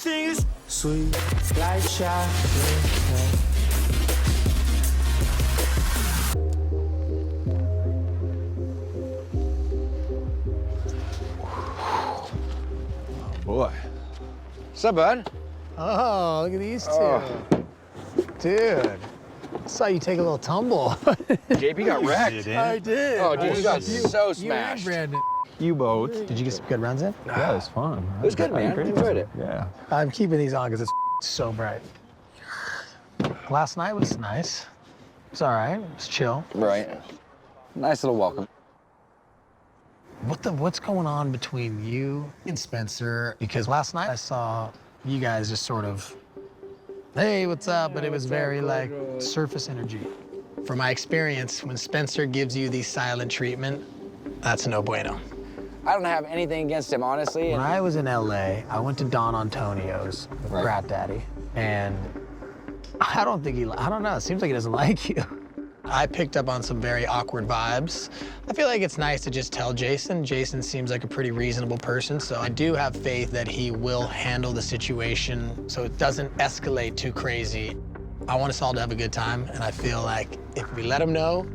everything is sweet like chocolate. Boy. What's up, bud? Oh, look at these two. Dude, I saw you take a little tumble. JP got wrecked. I did. Oh, dude, you got so You and smashed. Brandon. You both. Did you get some good runs in? Yeah, it was fun. It was good, man. I enjoyed it. Yeah. I'm keeping these on because it's so bright. Last night was nice. It's all right. It was chill. Right. Nice little welcome. What's going on between you and Spencer? Because last night I saw you guys just sort of, hey, what's up? But it was very like surface energy. From my experience, when Spencer gives you the silent treatment, that's no bueno. I don't have anything against him, honestly. When I was in LA, I went to Don Antonio's, Right. Brat Daddy, and I don't know, it seems like he doesn't like you. I picked up on some very awkward vibes. I feel like it's nice to just tell Jason. Jason seems like a pretty reasonable person, so I do have faith that he will handle the situation so it doesn't escalate too crazy. I want us all to have a good time, and I feel like if we let him know,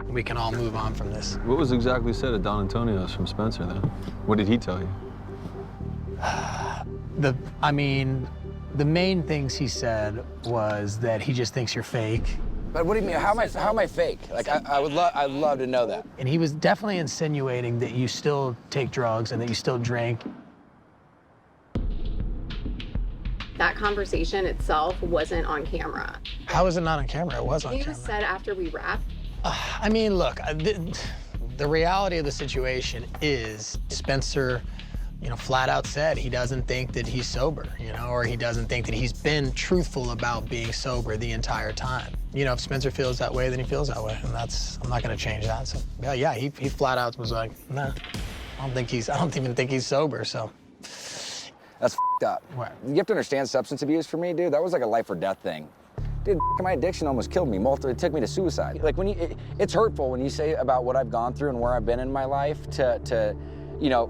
we can all move on from this. What was exactly said at Don Antonio's from Spencer then? What did he tell you? The main things he said was that he just thinks you're fake. But what do you mean? How am I fake? Like, I'd love to know that. And he was definitely insinuating that you still take drugs and that you still drink. That conversation itself wasn't on camera. How is it not on camera? It was on It camera. was said after we wrapped. I mean, look, the reality of the situation is Spencer, flat out said he doesn't think that he's sober, or he doesn't think that he's been truthful about being sober the entire time. If Spencer feels that way, then he feels that way, and I'm not gonna change that. So yeah, he flat out was like, nah, I don't even think he's sober, so. That's f***ed up. What? You have to understand substance abuse for me, dude. That was like a life or death thing. Dude, my addiction almost killed me. It took me to suicide. Like it's hurtful when you say about what I've gone through and where I've been in my life to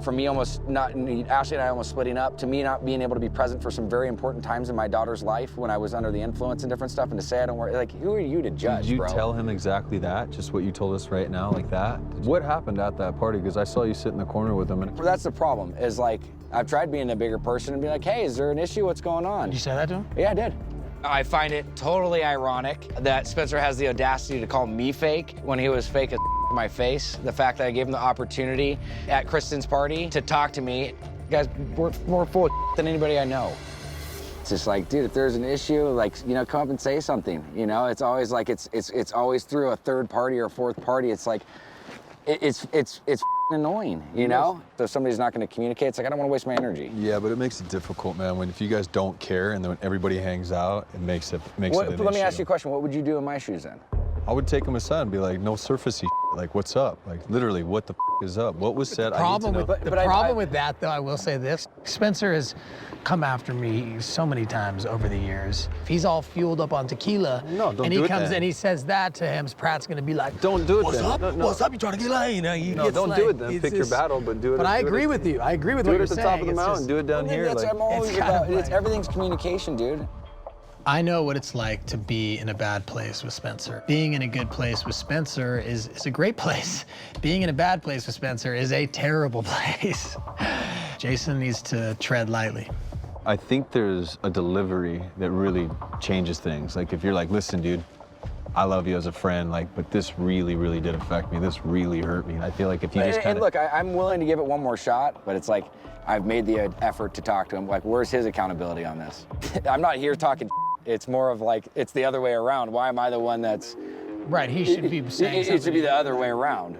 for me almost not, Ashley and I almost splitting up, to me not being able to be present for some very important times in my daughter's life when I was under the influence and different stuff, and to say I don't worry, like, who are you to judge, Did you bro? tell him exactly that? Just what you told us right now, like that? What happened at that party? Because I saw you sit in the corner with him. And That's the problem, is like, I've tried being a bigger person and be like, hey, is there an issue? What's going on? Did you say that to him? Yeah, I did. I find it totally ironic that Spencer has the audacity to call me fake when he was fake as my face. The fact that I gave him the opportunity at Kristen's party to talk to me. You guys, we're more full of than anybody I know. It's just like, dude, if there's an issue, like, come up and say something. It's always like, it's always through a third party or a fourth party. It's like, it's annoying, So if somebody's not going to communicate, it's like, I don't want to waste my energy. yeah, but it makes it difficult, man. If you guys don't care and then when everybody hangs out, it makes it an Let me ask issue. you a question. What would you do in my shoes then? I would take him aside and be like, no surfacey shit. Like, what's up? Like, literally, what the is up? What was said? The problem I need to know. with, the problem with that, though, I will say this. Spencer has come after me so many times over the years. If he's all fueled up on tequila, No, don't and do he it comes then. and he says that to him, Pratt's gonna be like, Don't do it what's then. up? No. What's up? You trying to get lying? No, don't do it then. Pick your battle, but do it. But I do it agree at- with you. I agree with Do what it you're at the saying. top of the It's mountain. just- Do it down here. I'm always it's kind about, of like- everything's communication, dude. I know what it's like to be in a bad place with Spencer. Being in a good place with Spencer is a great place. Being in a bad place with Spencer is a terrible place. Jason needs to tread lightly. I think there's a delivery that really changes things. Like if you're like, listen, dude, I love you as a friend, but this really, really did affect me. This really hurt me. I feel like if you just kind And of... look, I'm willing to give it one more shot, but it's like, I've made the effort to talk to him. Like, where's his accountability on this? I'm not here talking. It's more of like, it's the other way around. Why am I the one that's... Right, he should be saying It should be the other way around.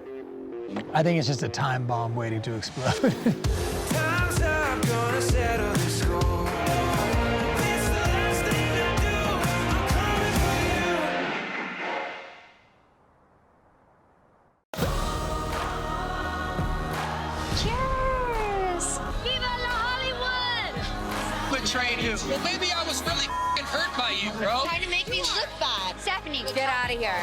I think it's just a time bomb waiting to explode. Time's up, gonna settle the score. It's the last thing I do. I'm coming for you. Cheers! Viva la Hollywood! Betrayed you. Well, maybe I was really hurt by you, bro. Trying to make me look bad. Stephanie, get out of here.